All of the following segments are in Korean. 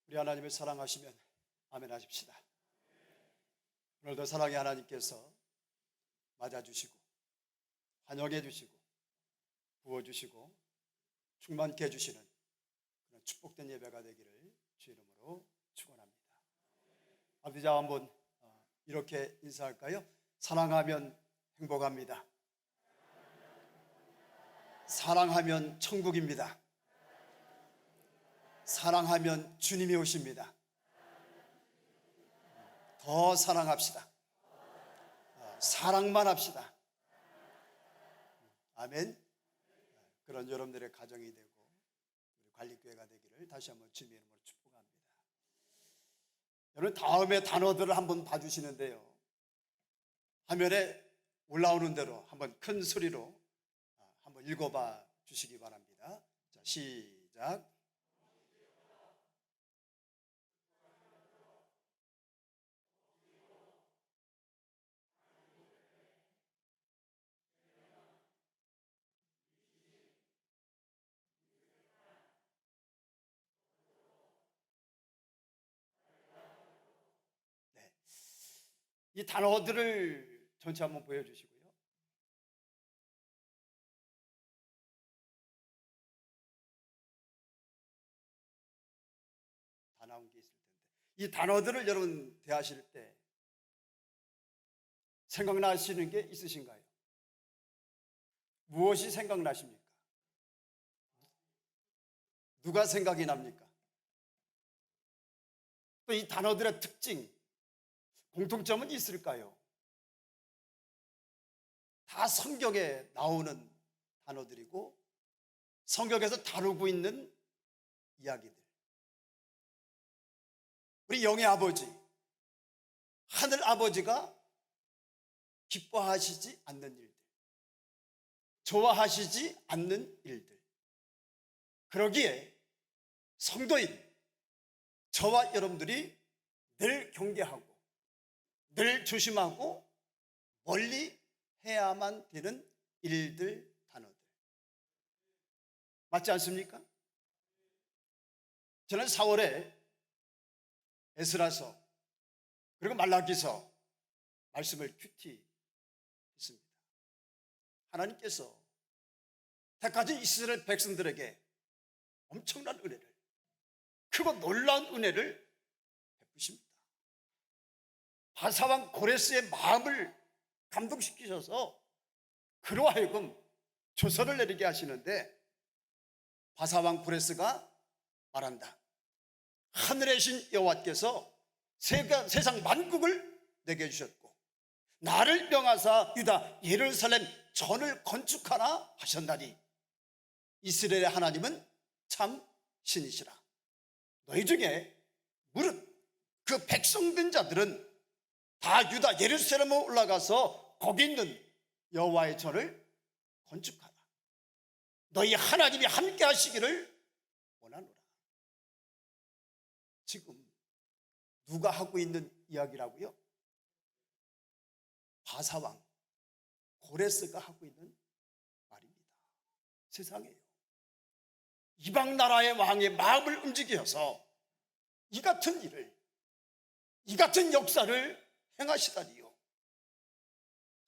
우리 하나님을 사랑하시면 아멘 하십시다. 오늘도 사랑의 하나님께서 맞아주시고 환영해 주시고 부어주시고 충만케 해주시는 그런 축복된 예배가 되기를 주 이름으로 축원합니다. 아버지, 한번 이렇게 인사할까요? 사랑하면 행복합니다. 사랑하면 천국입니다. 사랑하면 주님이 오십니다. 더 사랑합시다. 사랑만 합시다. 아멘. 그런 여러분들의 가정이 되고 우리 관리교회가 되기를 다시 한번 주님의 이름으로 축복합니다. 여러분, 다음에 단어들을 한번 봐주시는데요, 화면에 올라오는 대로 한번 큰 소리로 한번 읽어봐 주시기 바랍니다. 자, 시작. 네. 이 단어들을 전체 한번 보여주시고요. 다 나온 게 있을 텐데, 이 단어들을 여러분 대하실 때 생각나시는 게 있으신가요? 무엇이 생각나십니까? 누가 생각이 납니까? 또 이 단어들의 특징, 공통점은 있을까요? 다 성경에 나오는 단어들이고 성경에서 다루고 있는 이야기들. 우리 영의 아버지, 하늘 아버지가 기뻐하시지 않는 일들, 좋아하시지 않는 일들. 그러기에 성도인 저와 여러분들이 늘 경계하고 늘 조심하고 멀리 해야만 되는 일들, 단어들. 맞지 않습니까? 지난 4월에 에스라서 그리고 말라기서 말씀을 큐티 했습니다. 하나님께서 택하신 이스라엘 백성들에게 엄청난 은혜를, 크고 놀라운 은혜를 베푸십니다. 바사왕 고레스의 마음을 감동시키셔서 그로 하여금 조서를 내리게 하시는데, 바사왕 고레스가 말한다. 하늘에 신 여호와께서 세상 만국을 내게 주셨고 나를 명하사 유다 예루살렘 전을 건축하라 하셨나니 이스라엘의 하나님은 참 신이시라. 너희 중에 무릇 그 백성된 자들은 다 유다 예루살렘에 올라가서 거기 있는 여호와의 전을 건축하라. 너희 하나님이 함께 하시기를 원하노라. 지금 누가 하고 있는 이야기라고요? 바사왕 고레스가 하고 있는 말입니다. 세상에요, 이방 나라의 왕의 마음을 움직여서 이 같은 일을, 이 같은 역사를 행하시다니요.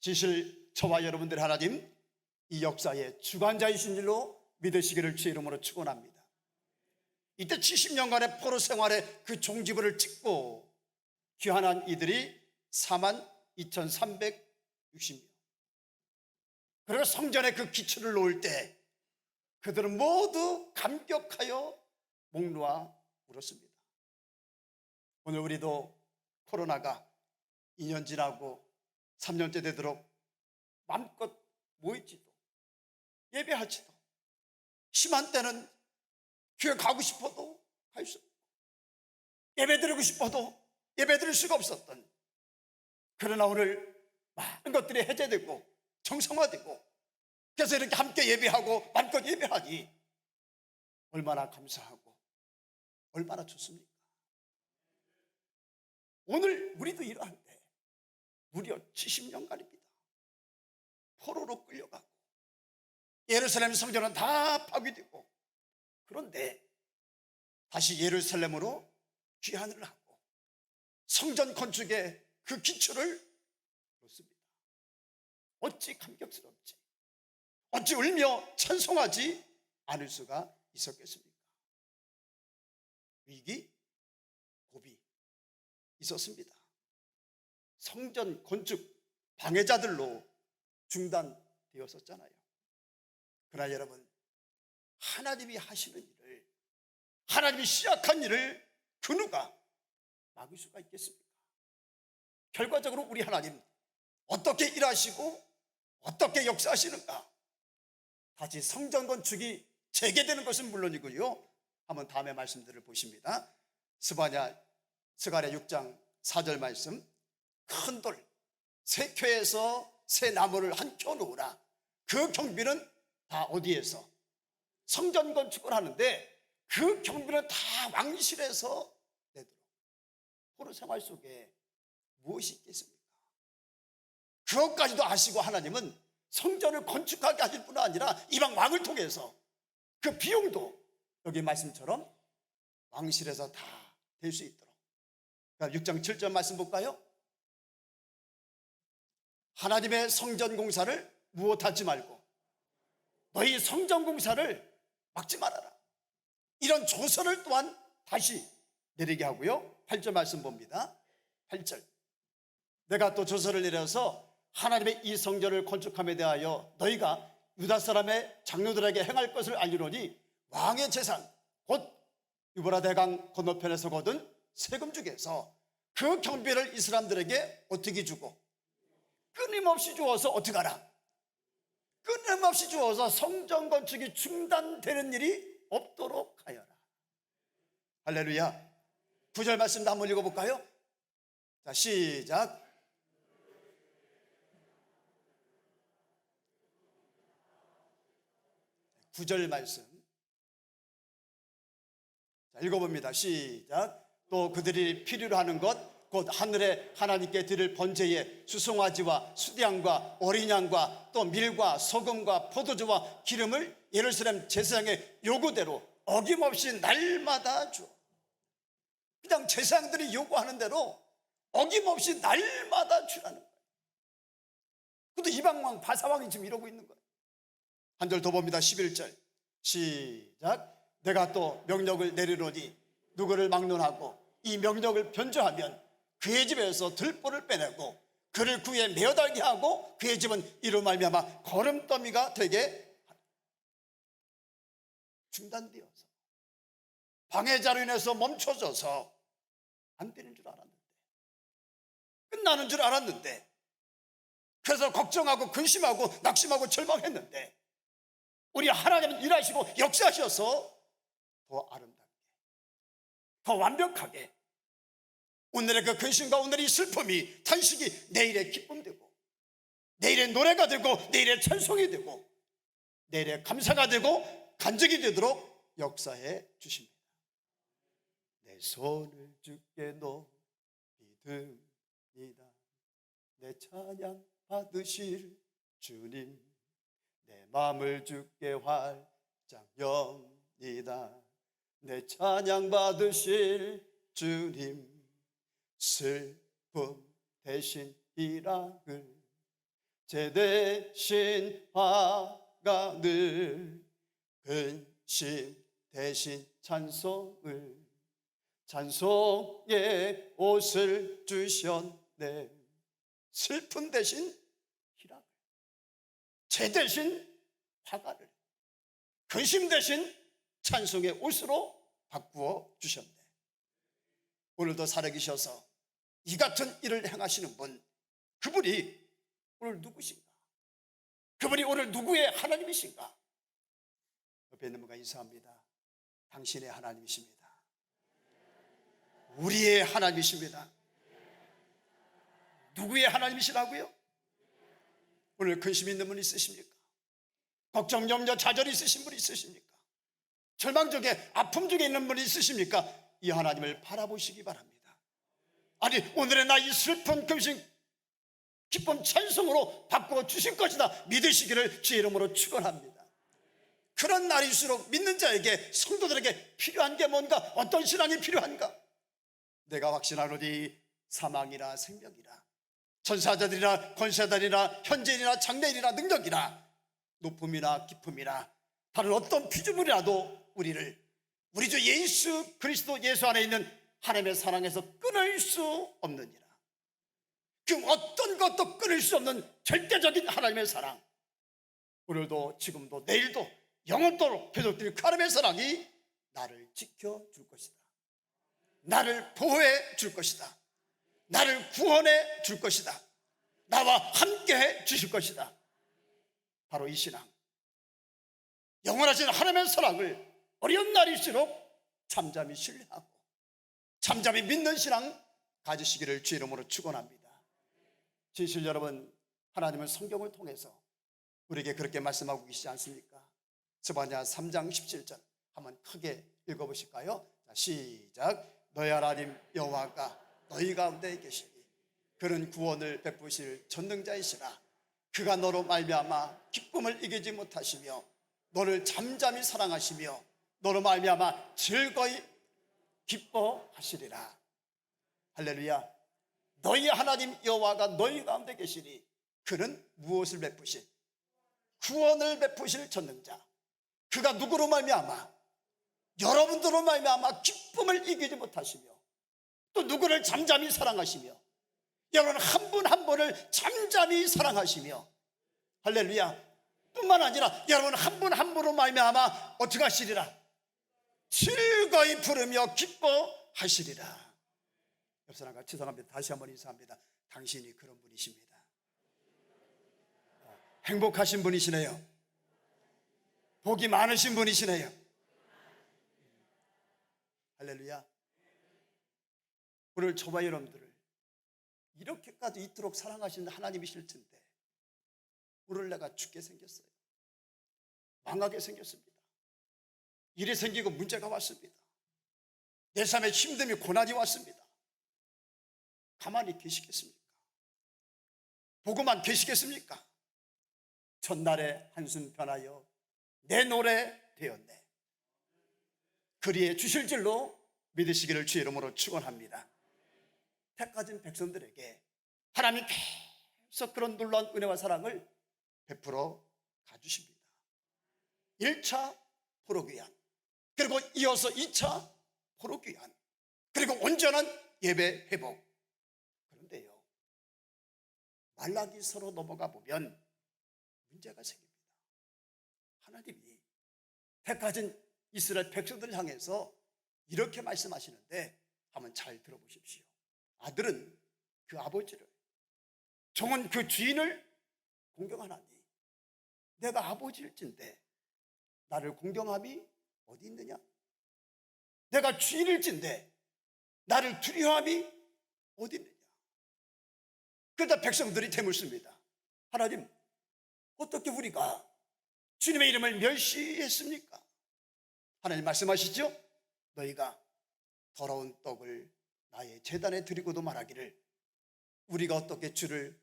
사실 저와 여러분들 하나님 이 역사의 주관자이신 줄로 믿으시기를 주의 이름으로 축원합니다. 이때 70년간의 포로 생활의 그 종지부를 찍고 귀환한 이들이 42,360명. 그리고 성전에 그 기초를 놓을 때 그들은 모두 감격하여 목 놓아 울었습니다. 오늘 우리도 코로나가 2년 지나고 3년째 되도록 마음껏 모이지도 예배하지도, 심한 때는 교회 가고 싶어도 갈 수 없고 예배 드리고 싶어도 예배 드릴 수가 없었던, 그러나 오늘 많은 것들이 해제되고 정상화되고 그래서 이렇게 함께 예배하고 마음껏 예배하니 얼마나 감사하고 얼마나 좋습니까? 오늘 우리도 이러한데 무려 70년간입니다. 포로로 끌려가고 예루살렘 성전은 다 파괴되고, 그런데 다시 예루살렘으로 귀환을 하고 성전 건축의 그 기초를 놓습니다. 어찌 감격스럽지, 어찌 울며 찬송하지 않을 수가 있었겠습니까? 위기, 고비 있었습니다. 성전 건축 방해자들로 중단되었었잖아요. 그러나 여러분, 하나님이 하시는 일을, 하나님이 시작한 일을 그 누가 막을 수가 있겠습니까? 결과적으로 우리 하나님 어떻게 일하시고 어떻게 역사하시는가? 다시 성전 건축이 재개되는 것은 물론이고요, 한번 다음에 말씀들을 보십니다. 스가랴 6장 4절 말씀, 큰 돌 세 켜에서 새 나무를 한 켜 놓으라. 그 경비는 다 어디에서? 성전 건축을 하는데 그 경비는 다 왕실에서 내도록. 포로 생활 속에 무엇이 있겠습니까? 그것까지도 아시고 하나님은 성전을 건축하게 하실 뿐 아니라 이방 왕을 통해서 그 비용도 여기 말씀처럼 왕실에서 다 될 수 있도록. 6장 7절 말씀 볼까요? 하나님의 성전 공사를 무엇하지 말고 너희 성전 공사를 막지 말아라. 이런 조서를 또한 다시 내리게 하고요. 8절 말씀 봅니다. 8절, 내가 또 조서를 내려서 하나님의 이 성전을 건축함에 대하여 너희가 유다 사람의 장로들에게 행할 것을 알리노니 왕의 재산 곧 유브라 대강 건너편에서 거둔 세금 중에서 그 경비를 이 사람들에게 어떻게 주고 끊임없이 주어서 어떻게 하라? 끊임없이 주어서 성전 건축이 중단되는 일이 없도록 하여라. 할렐루야. 9절 말씀도 한번 읽어볼까요? 자, 시작. 9절 말씀. 자, 읽어봅니다. 시작. 또 그들이 필요로 하는 것 곧 하늘에 하나님께 드릴 번제에 수송아지와 수량과 어린 양과 또 밀과 소금과 포도주와 기름을 예루살렘 제사장의 요구대로 어김없이 날마다 줘. 그냥 제사장들이 요구하는 대로 어김없이 날마다 주라는 거예요. 근데 이방왕 바사왕이 지금 이러고 있는 거예요. 한 절 더 봅니다. 11절 시작. 내가 또 명령을 내리노니 누구를 막론하고 이 명령을 변조하면 그의 집에서 들보를 빼내고 그를 구에 매어달게 하고 그의 집은 이로 말미암아 거름더미가 되게 중단되어서 방해자로 인해서 멈춰져서 안 되는 줄 알았는데, 끝나는 줄 알았는데, 그래서 걱정하고 근심하고 낙심하고 절망했는데 우리 하나님은 일하시고 역사하셔서 더 아름답게, 더 완벽하게 오늘의 그 근심과 오늘의 슬픔이 탄식이 내일의 기쁨 되고 내일의 노래가 되고 내일의 찬송이 되고 내일의 감사가 되고 간증이 되도록 역사해 주십니다. 내 손을 주께 높이 듭니다. 내 찬양 받으실 주님, 내 마음을 주께 활짝 엽니다. 내 찬양 받으실 주님, 슬픔 대신 희락을, 제 대신 화가 늘, 근심 대신 찬송을, 찬송의 옷을 주셨네. 슬픔 대신 희락을, 제 대신 화가를, 근심 대신 찬송의 옷으로 바꾸어 주셨네. 오늘도 살아계셔서 이 같은 일을 행하시는 분, 그분이 오늘 누구신가? 그분이 오늘 누구의 하나님이신가? 옆에 있는 분과 인사합니다. 당신의 하나님이십니다. 우리의 하나님이십니다. 누구의 하나님이시라고요? 오늘 근심 있는 분 있으십니까? 걱정, 염려, 좌절 있으신 분 있으십니까? 절망 중에, 아픔 중에 있는 분 있으십니까? 이 하나님을 바라보시기 바랍니다. 아니, 오늘의 나의 슬픈 근심 기쁨 찬송으로 바꾸어 주실 것이다 믿으시기를 주의 이름으로 축원합니다. 그런 날일수록 믿는 자에게, 성도들에게 필요한 게 뭔가, 어떤 신앙이 필요한가? 내가 확신하노니 사망이나 생명이라 천사들이나 권세들이나 현재이나 장래이나 능력이나 높음이나 깊음이나 다른 어떤 피조물이라도 우리 주 예수 그리스도 예수 안에 있는 하나님의 사랑에서 끊을 수 없느니라. 그 어떤 것도 끊을 수 없는 절대적인 하나님의 사랑, 오늘도 지금도 내일도 영원토록 계속될 그 하나님의 사랑이 나를 지켜줄 것이다. 나를 보호해 줄 것이다. 나를 구원해 줄 것이다. 나와 함께 해 주실 것이다. 바로 이 신앙, 영원하신 하나님의 사랑을 어려운 날일수록 잠잠히 신뢰하고 잠잠히 믿는 신앙 가지시기를 주의 이름으로 축원합니다. 진실 여러분, 하나님은 성경을 통해서 우리에게 그렇게 말씀하고 계시지 않습니까? 스바냐 3장 17절 한번 크게 읽어보실까요? 자, 시작. 너희 하나님 여호와가 너희 가운데 계시니 그는 구원을 베푸실 전능자이시라. 그가 너로 말미암아 기쁨을 이기지 못하시며 너를 잠잠히 사랑하시며 너로 말미암아 즐거이 기뻐하시리라. 할렐루야. 너희 하나님 여호와가 너희 가운데 계시니 그는 무엇을 베푸실? 구원을 베푸실 전능자. 그가 누구로 말미암아? 여러분들로 말미암아 기쁨을 이기지 못하시며 또 누구를 잠잠히 사랑하시며 여러분 한 분 한 분을 잠잠히 사랑하시며 할렐루야. 뿐만 아니라 여러분 한 분 한 분으로 말미암아 어떻게 하시리라? 즐거이 부르며 기뻐하시리라. 옆 사람과 죄송합니다. 다시 한번 인사합니다. 당신이 그런 분이십니다. 행복하신 분이시네요. 복이 많으신 분이시네요. 할렐루야. 오늘 저와 여러분들을 이렇게까지 이토록 사랑하시는 하나님이실 텐데 오늘 내가 죽게 생겼어요. 망하게 생겼습니다. 일이 생기고 문제가 왔습니다. 내 삶에 힘듦이 고난이 왔습니다. 가만히 계시겠습니까? 보고만 계시겠습니까? 첫날에 한숨 편하여 내 노래 되었네. 그리해 주실 줄로 믿으시기를 주의 이름으로 축원합니다. 택하신 백성들에게 하나님 계속 그런 놀라운 은혜와 사랑을 베풀어 가주십니다. 1차 포로귀환, 그리고 이어서 2차 포로귀환, 그리고 온전한 예배 회복. 그런데요, 말라기서로 넘어가 보면 문제가 생깁니다. 하나님이 택하신 이스라엘 백성들을 향해서 이렇게 말씀하시는데 한번 잘 들어보십시오. 아들은 그 아버지를, 종은 그 주인을 공경하나니 내가 아버지일진데 나를 공경함이 어디 있느냐? 내가 주인일진데 나를 두려워함이 어디 있느냐? 그러다 백성들이 되묻습니다. 하나님, 어떻게 우리가 주님의 이름을 멸시했습니까? 하나님 말씀하시죠? 너희가 더러운 떡을 나의 제단에 드리고도 말하기를 우리가 어떻게 주를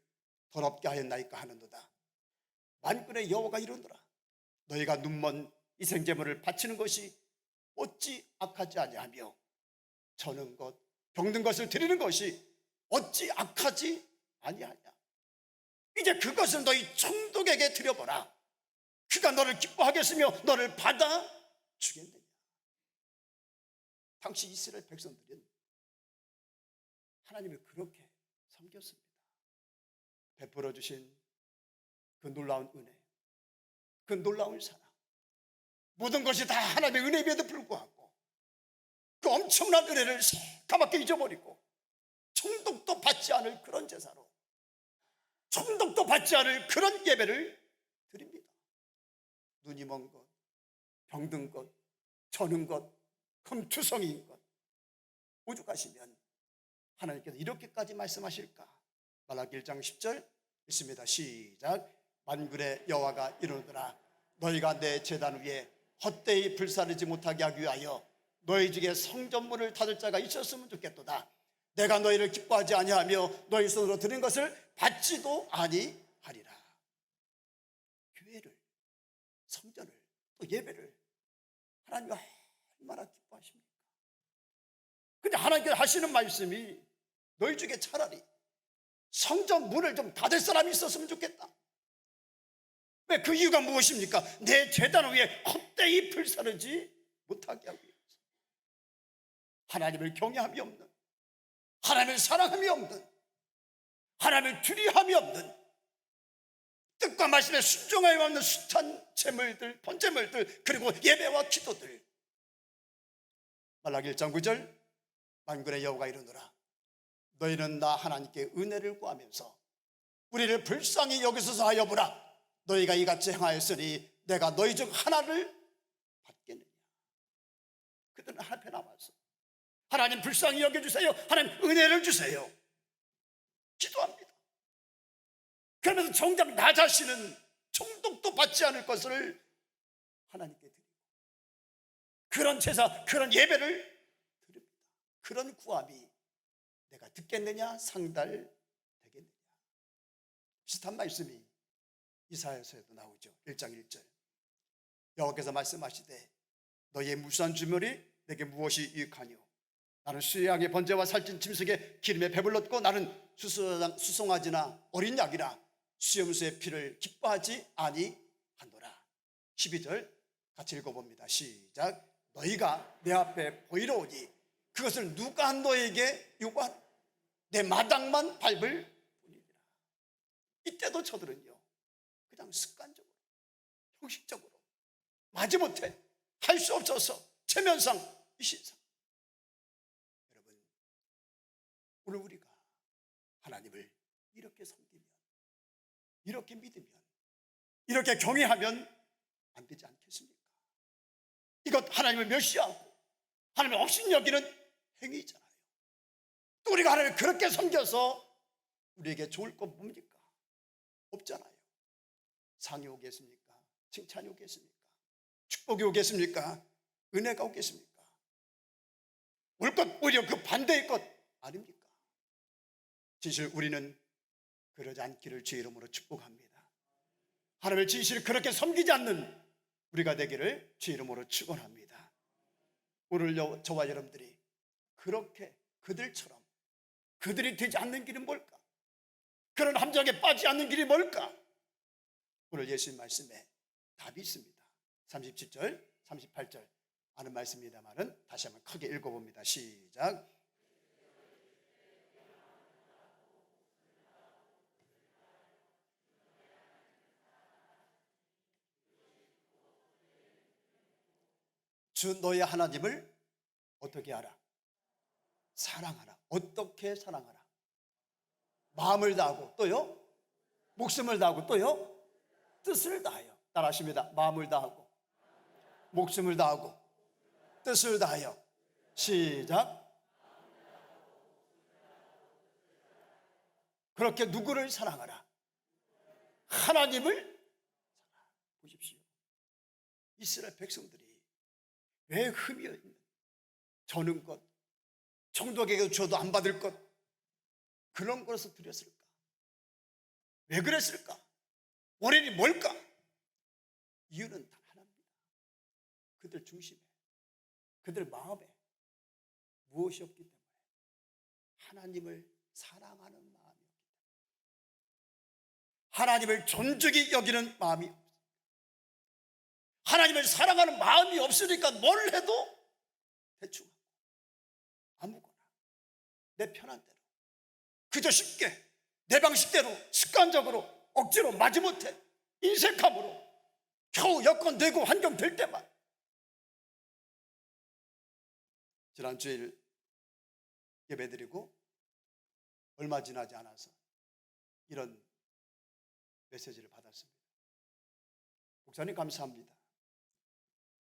더럽게 하였나이까 하는도다. 만군의 여호와가 이르노라. 너희가 눈먼 이생제물을 바치는 것이 어찌 악하지 아니하며 저는 것 병든 것을 드리는 것이 어찌 악하지 아니하냐. 이제 그것을 너희 총독에게 드려보라. 그가 너를 기뻐하겠으며 너를 받아 주겠느냐. 당시 이스라엘 백성들은 하나님을 그렇게 섬겼습니다. 베풀어 주신 그 놀라운 은혜, 그 놀라운 사랑, 모든 것이 다 하나님의 은혜임에도 불구하고 그 엄청난 은혜를 새까맣게 잊어버리고 총독도 받지 않을 그런 제사로, 총독도 받지 않을 그런 예배를 드립니다. 눈이 먼 것, 병든 것, 저는 것, 금투성이인 것, 오죽하시면 하나님께서 이렇게까지 말씀하실까? 말라기 1장 10절 있습니다. 시작. 만군의 여호와가 이르노라. 너희가 내 제단 위에 헛되이 불사르지 못하게 하기 위하여 너희 중에 성전문을 닫을 자가 있었으면 좋겠도다. 내가 너희를 기뻐하지 아니하며 너희 손으로 드린 것을 받지도 아니하리라. 교회를, 성전을, 또 예배를 하나님이 얼마나 기뻐하십니까? 근데 하나님께서 하시는 말씀이 너희 중에 차라리 성전 문을 좀 닫을 사람이 있었으면 좋겠다. 왜? 그 이유가 무엇입니까? 내 제단 위에 헛되이 불사르지 못하게 하기 위해서. 하나님을 경외함이 없는, 하나님을 사랑함이 없는, 하나님을 두려움이 없는, 뜻과 말씀에 순종함이 없는 숱한 제물들, 번제물들, 그리고 예배와 기도들. 말라기 1장 9절, 만군의 여호와가 이르노라 너희는 나 하나님께 은혜를 구하면서 우리를 불쌍히 여기소서 하여 보라. 너희가 이같이 행하였으니 내가 너희 중 하나를 받겠느냐. 그들은 앞에 남아서 하나님 불쌍히 여겨주세요, 하나님 은혜를 주세요 기도합니다. 그러면서 정작 나 자신은 총독도 받지 않을 것을 하나님께 드리고, 그런 제사, 그런 예배를 드립니다. 그런 구함이 내가 듣겠느냐, 상달되겠느냐. 비슷한 말씀이 이사야서에도 나오죠. 1장 1절. 여호와께서 말씀하시되 너희의 무수한 주물이 내게 무엇이 유익하뇨. 나는 수양의 번제와 살찐 짐승의 기름에 배불렀고 나는 수송아지나 어린 양이나 수염수의 피를 기뻐하지 아니하노라. 12절 같이 읽어봅니다. 시작. 너희가 내 앞에 보이러 오니 그것을 누가 너에게 요구하노. 내 마당만 밟을 뿐이니라. 이때도 저들은요 그냥 습관적으로, 형식적으로, 마지못해 할 수 없어서 체면상, 이신상. 여러분, 오늘 우리가 하나님을 이렇게 섬기면, 이렇게 믿으면, 이렇게 경외하면 안 되지 않겠습니까? 이것 하나님을 멸시하고 하나님을 업신여기는 행위잖아요. 또 우리가 하나님을 그렇게 섬겨서 우리에게 좋을 것 뭡니까? 없잖아요. 상이 오겠습니까? 칭찬이 오겠습니까? 축복이 오겠습니까? 은혜가 오겠습니까? 올 것 오히려 그 반대의 것 아닙니까? 진실 우리는 그러지 않기를 주의 이름으로 축복합니다. 하나님을 진실을 그렇게 섬기지 않는 우리가 되기를 주의 이름으로 축원합니다. 오늘 저와 여러분들이 그렇게 그들처럼, 그들이 되지 않는 길은 뭘까? 그런 함정에 빠지지 않는 길이 뭘까? 오늘 예수님 말씀에 답이 있습니다. 37절, 38절 아는 말씀입니다만은 다시 한번 크게 읽어봅니다. 시작. 주 너의 하나님을 어떻게 하라? 사랑하라. 어떻게 사랑하라? 마음을 다하고, 또요 목숨을 다하고, 또요 뜻을 다하여. 따라하십니다. 마음을 다하고, 목숨을 다하고, 뜻을 다하여. 시작. 그렇게 누구를 사랑하라? 하나님을 사랑하라. 보십시오. 이스라엘 백성들이 왜 흠이 있는, 저는 것, 총독에게 줘도 안 받을 것, 그런 것을 드렸을까? 왜 그랬을까? 원인이 뭘까? 이유는 단 하나입니다. 그들 중심에, 그들 마음에 무엇이 없기 때문에, 하나님을 사랑하는 마음이 없기 때문에, 하나님을 존중히 여기는 마음이 없어요. 하나님을 사랑하는 마음이 없으니까 뭘 해도 대충 아무거나 내 편한 대로, 그저 쉽게 내 방식대로, 습관적으로, 억지로, 마지못해 인색함으로 겨우 여건 되고 환경 될 때만. 지난 주일 예배드리고 얼마 지나지 않아서 이런 메시지를 받았습니다. 목사님 감사합니다.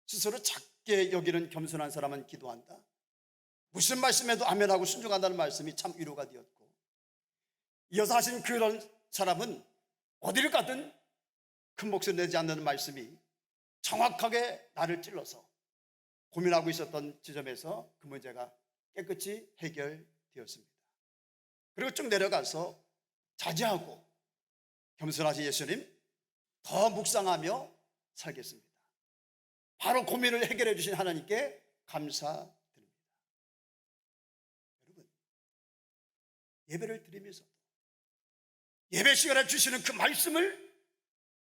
스스로 작게 여기는 겸손한 사람은 기도한다. 무슨 말씀에도 아멘하고 순종한다는 말씀이 참 위로가 되었고, 이어서 하신 그런 사람은 어디를 가든 큰 목소리 내지 않는 말씀이 정확하게 나를 찔러서 고민하고 있었던 지점에서 그 문제가 깨끗이 해결되었습니다. 그리고 쭉 내려가서 자제하고 겸손하신 예수님 더 묵상하며 살겠습니다. 바로 고민을 해결해 주신 하나님께 감사드립니다. 예배를 드리면서 예배 시간에 주시는 그 말씀을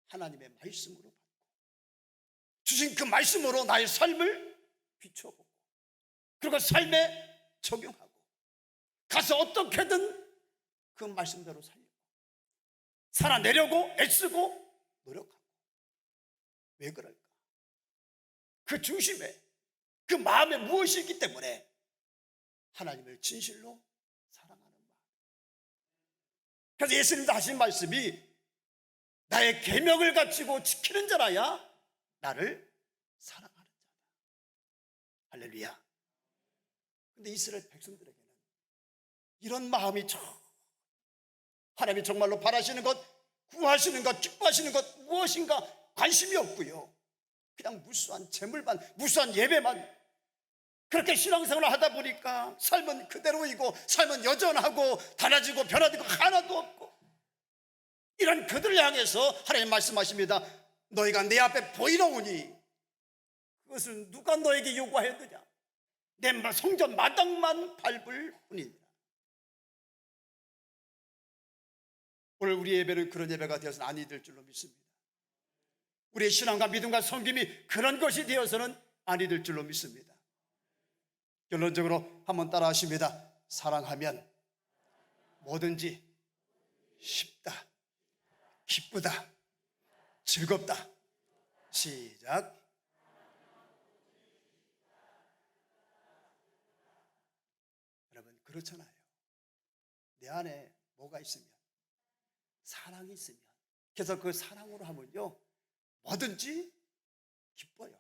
하나님의 말씀으로 받고 주신 그 말씀으로 나의 삶을 비춰보고 그리고 삶에 적용하고 가서 어떻게든 그 말씀대로 살려고 살아내려고 애쓰고 노력하고. 왜 그럴까? 그 중심에 그 마음에 무엇이 있기 때문에 하나님을 진실로 사랑하는 마음. 그래서 예수님도 하신 말씀이 나의 계명을 가지고 지키는 자라야 나를 사랑하는 자다. 할렐루야. 근데 이스라엘 백성들에게는 이런 마음이 하나님이 정말로 바라시는 것, 구하시는 것, 기뻐하시는 것 무엇인가 관심이 없고요. 그냥 무수한 재물만, 무수한 예배만 그렇게 신앙생활을 하다 보니까 삶은 그대로이고 삶은 여전하고 달라지고 변화되고 하나도 없고 이런 그들을 향해서 하나님 말씀하십니다. 너희가 내 앞에 보이노니 그것을 누가 너에게 요구하였느냐? 내 성전 마당만 밟을 뿐이니라. 오늘 우리 예배는 그런 예배가 되어서는 아니 될 줄로 믿습니다. 우리의 신앙과 믿음과 섬김이 그런 것이 되어서는 아니 될 줄로 믿습니다. 결론적으로 한번 따라 하십니다. 사랑하면 뭐든지 쉽다, 기쁘다, 즐겁다. 시작. 여러분 그렇잖아요. 내 안에 뭐가 있으면, 사랑이 있으면, 그래서 그 사랑으로 하면요 뭐든지 기뻐요.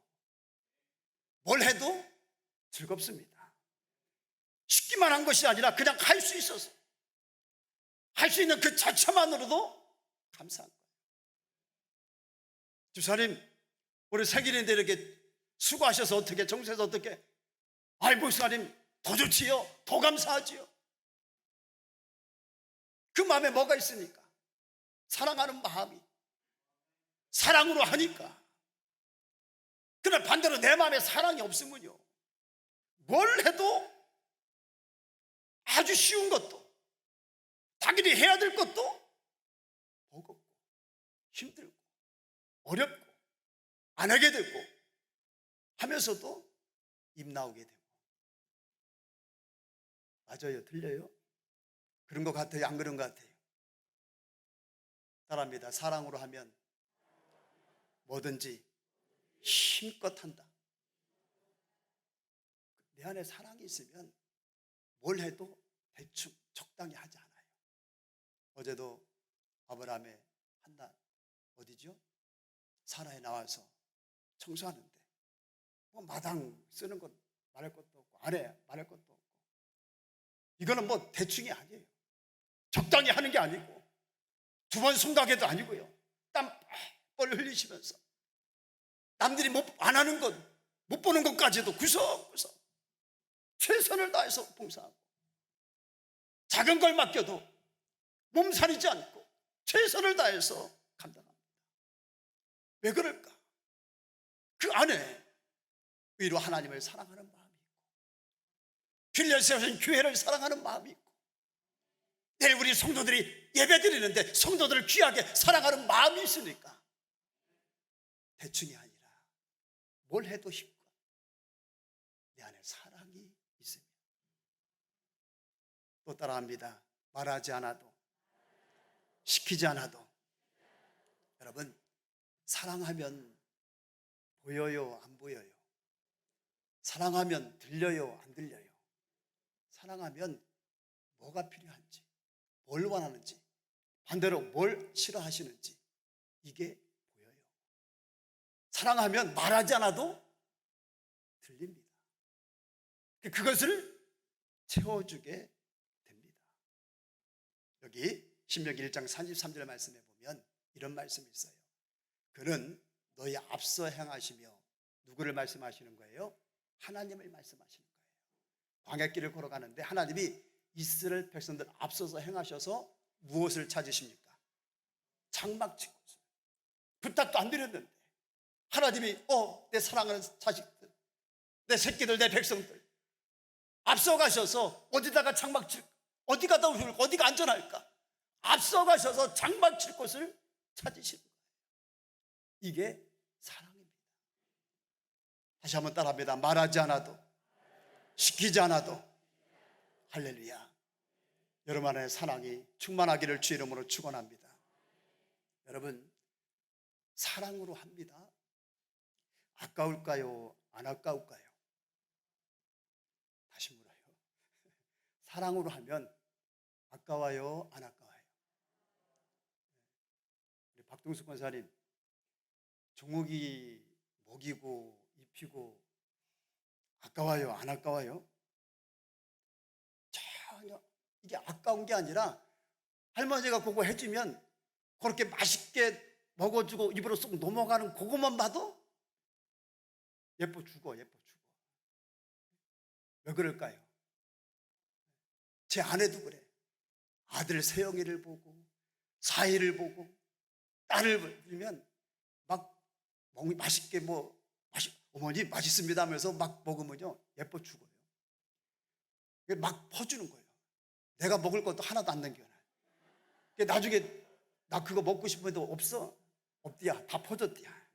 뭘 해도 즐겁습니다. 쉽기만 한 것이 아니라 그냥 할 수 있어서, 할 수 있는 그 자체만으로도 감사한 거예요. 집사님 우리 생일인데 이렇게 수고하셔서 어떻게 정수해서 어떻게, 아이 목사님 더 좋지요, 더 감사하지요. 그 마음에 뭐가 있으니까, 사랑하는 마음이, 사랑으로 하니까. 그러나 반대로 내 마음에 사랑이 없으면요 뭘 해도 아주 쉬운 것도, 당연히 해야 될 것도 버겁고 힘들고 어렵고 안 하게 되고 하면서도 입 나오게 되고. 맞아요? 틀려요? 그런 것 같아요? 안 그런 것 같아요? 따라합니다. 사랑으로 하면 뭐든지 힘껏 한다. 내 안에 사랑이 있으면 뭘 해도 대충 적당히 하지 않아요. 어제도 아브라함의 한날 어디죠? 사라에 나와서 청소하는데 뭐 마당 쓰는 건 말할 것도 없고 아래 말할 것도 없고, 이거는 뭐 대충이 아니에요. 적당히 하는 게 아니고 두 번 손가게도 아니고요. 땀 뻘 흘리시면서 남들이 안 하는 것, 못 보는 것까지도 구석구석 최선을 다해서 봉사하고, 작은 걸 맡겨도 몸살이지 않고 최선을 다해서 감당합니다. 왜 그럴까? 그 안에 위로 하나님을 사랑하는 마음이 있고, 길려 세우신 교회를 사랑하는 마음이 있고, 내일 우리 성도들이 예배 드리는데 성도들을 귀하게 사랑하는 마음이 있으니까 대충이 아니라 뭘 해도 힘껏 내 안에 사랑이 있으면. 또 따라합니다. 말하지 않아도, 시키지 않아도. 여러분 사랑하면 보여요, 안 보여요? 사랑하면 들려요, 안 들려요? 사랑하면 뭐가 필요한지, 뭘 원하는지, 반대로 뭘 싫어하시는지 이게 보여요. 사랑하면 말하지 않아도 들립니다. 그것을 채워주게 됩니다. 여기 신명기 1장 33절 말씀에 보면 이런 말씀이 있어요. 그는 너희 앞서 행하시며, 누구를 말씀하시는 거예요? 하나님을 말씀하시는 거예요. 광야길을 걸어가는데 하나님이 이스라엘 백성들 앞서서 행하셔서 무엇을 찾으십니까? 장막친 곳을. 부탁도 안 드렸는데 하나님이 내 사랑하는 자식들, 내 새끼들, 내 백성들 앞서 가셔서 어디다가 장막칠, 어디가 더 좋을까? 어디가 안전할까? 앞서가셔서 장막 칠 곳을 찾으시는 거예요. 이게 사랑입니다. 다시 한번 따라합니다. 말하지 않아도, 시키지 않아도. 할렐루야. 여러분 안에 사랑이 충만하기를 주의 이름으로 축원합니다. 여러분, 사랑으로 합니다. 아까울까요? 안 아까울까요? 다시 물어요. 사랑으로 하면 아까워요? 안 아까워요? 우리 박동숙 권사님, 종욱이 먹이고 입히고 아까워요? 안 아까워요? 전혀 이게 아까운 게 아니라 할머니가 그거 해주면 그렇게 맛있게 먹어주고 입으로 쏙 넘어가는 그것만 봐도 예뻐 죽어. 왜 그럴까요? 제 아내도 그래. 아들 세영이를 보고 사이를 보고 딸을 보면 막 맛있게 어머니 맛있습니다 하면서 막 먹으면요 예뻐 죽어요. 막 퍼주는 거예요. 내가 먹을 것도 하나도 안 남겨놔요. 나중에 나 그거 먹고 싶은데 없어. 없디야. 다 퍼졌디야.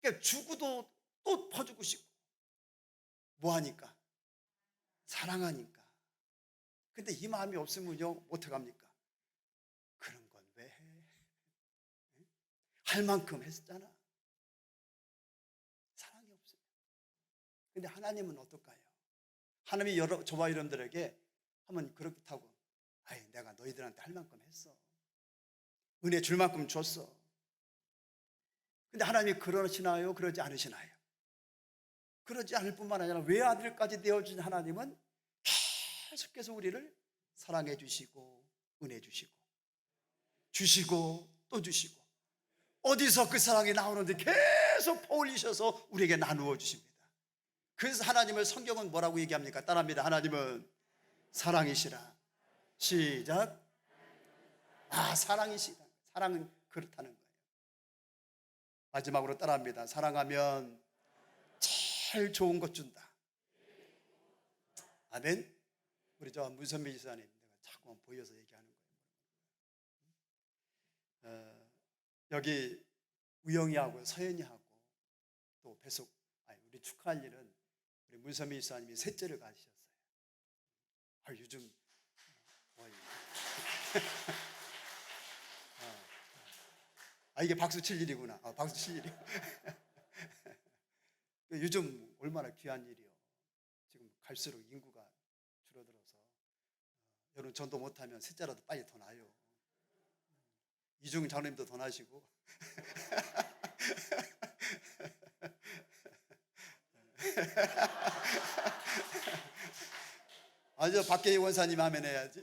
그러니까 주고도 또 퍼주고 싶고. 뭐하니까? 사랑하니까. 근데 이 마음이 없으면요 어떡합니까? 그런 건 왜 해? 할 만큼 했잖아. 사랑이 없어요. 근데 하나님은 어떨까요? 하나님이 저와 여러분들에게 한번 그렇다고 내가 너희들한테 할 만큼 했어. 은혜 줄 만큼 줬어. 근데 하나님이 그러시나요? 그러지 않으시나요? 그러지 않을 뿐만 아니라 외아들까지 되어준 하나님은 계속해서 우리를 사랑해 주시고 은혜 주시고 주시고 또 주시고 어디서 그 사랑이 나오는데 계속 퍼올리셔서 우리에게 나누어 주십니다. 그래서 하나님을 성경은 뭐라고 얘기합니까? 따라합니다. 하나님은 사랑이시라. 시작. 사랑이시다. 사랑은 그렇다는 거예요. 마지막으로 따라합니다. 사랑하면 제일 좋은 것 준다. 아멘. 우리 저 문선미 지사님 내가 자꾸만 보여서 얘기하는 거예요. 여기 우영이하고 서연이하고 또 우리 축하할 일은 우리 문선미 지사님이 셋째를 가지셨어요. 요즘 이게 박수 칠 일이구나. 박수 칠 일이. 요즘 얼마나 귀한 일이요. 지금 갈수록 인구가 줄어들어서 여러분 전도 못하면 셋째라도 빨리 더 나요. 이중 장로님도 더 나시고. 저 박계희 원사님 하면 해야지.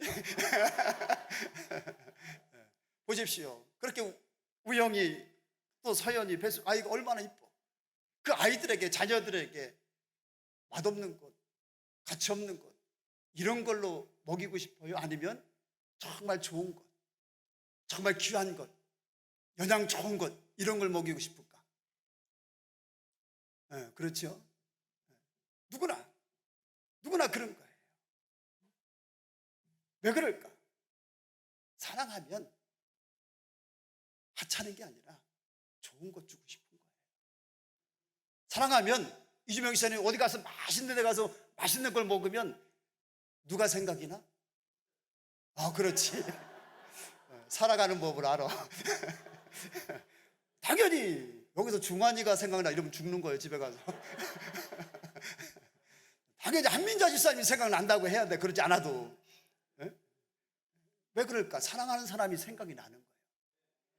보십시오. 그렇게 우영이 또 서연이 아이가 얼마나 이뻐. 그 아이들에게 자녀들에게 맛없는 것, 가치 없는 것 이런 걸로 먹이고 싶어요? 아니면 정말 좋은 것, 정말 귀한 것, 영양 좋은 것 이런 걸 먹이고 싶을까? 그렇죠? 누구나 그런 거예요. 왜 그럴까? 사랑하면 하찮은 게 아니라 좋은 것 주고 싶은 거예요. 사랑하면 이주명 기사님 어디 가서 맛있는 데 가서 맛있는 걸 먹으면 누가 생각이 나? 그렇지. 살아가는 법을 알아. 당연히 여기서 중환이가 생각나 이러면 죽는 거예요. 집에 가서. 당연히 한민자 집사님이 생각난다고 해야 돼. 그러지 않아도. 왜 그럴까? 사랑하는 사람이 생각이 나는 거예요.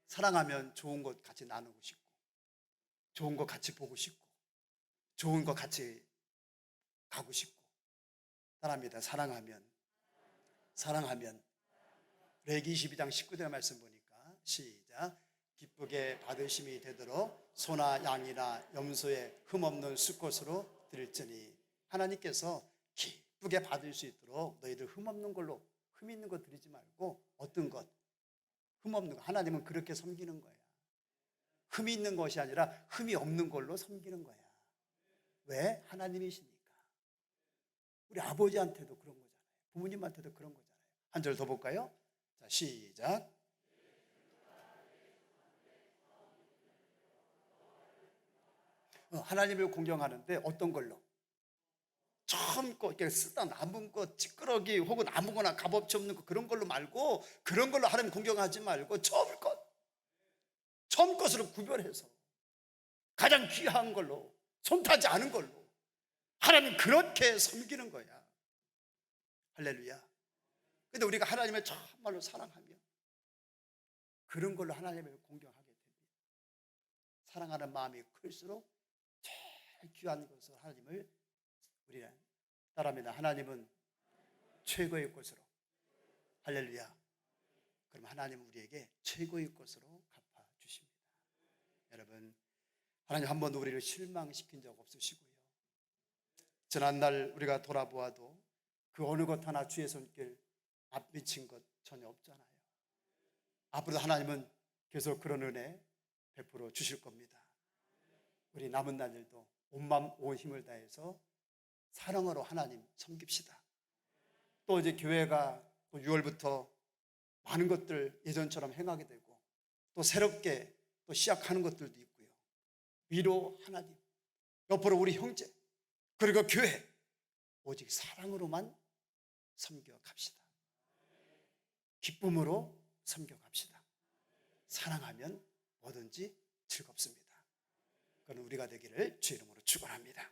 사랑하면 좋은 것 같이 나누고 싶고 좋은 것 같이 보고 싶고 좋은 것 같이 가고 싶고. 따라합니다. 사랑하면 레기 22장 19절 말씀 보니까 시작. 기쁘게 받으심이 되도록 소나 양이나 염소의 흠없는 수컷으로 드릴지니. 하나님께서 기쁘게 받을 수 있도록 너희들 흠없는 걸로, 흠 있는 거 드리지 말고 어떤 것? 흠없는 거. 하나님은 그렇게 섬기는 거야. 흠이 있는 것이 아니라 흠이 없는 걸로 섬기는 거야. 왜? 하나님이시니까. 우리 아버지한테도 그런 거잖아요. 부모님한테도 그런 거잖아요. 한 절 더 볼까요? 자, 시작. 하나님을 공경하는데 어떤 걸로? 처음 거 이렇게 쓰다 남은 거 찌끄러기 혹은 아무거나 값어치 없는 거 그런 걸로 말고, 그런 걸로 하나님 공경하지 말고 처음 것으로 구별해서 가장 귀한 걸로, 손타지 않은 걸로 하나님 그렇게 섬기는 거야. 할렐루야. 근데 우리가 하나님을 정말로 사랑하면 그런 걸로 하나님을 공경하게 됩니다. 사랑하는 마음이 클수록 제일 귀한 것을 하나님을 우리는 따라합니다. 하나님은 최고의 것으로. 할렐루야. 그럼 하나님은 우리에게 최고의 것으로 갚아주십니다. 여러분, 하나님 한 번도 우리를 실망시킨 적 없으시고요, 지난날 우리가 돌아보아도 그 어느 것 하나 주의 손길 앞미친 것 전혀 없잖아요. 앞으로도 하나님은 계속 그런 은혜 베풀어 주실 겁니다. 우리 남은 날들도 온 마음 온 힘을 다해서 사랑으로 하나님 섬깁시다. 또 이제 교회가 또 6월부터 많은 것들 예전처럼 행하게 되고 또 새롭게 또 시작하는 것들도 있고요. 위로 하나님, 옆으로 우리 형제, 그리고 교회, 오직 사랑으로만 섬겨갑시다. 기쁨으로 섬겨갑시다. 사랑하면 뭐든지 즐겁습니다. 그건 우리가 되기를 주의 이름으로 축원합니다.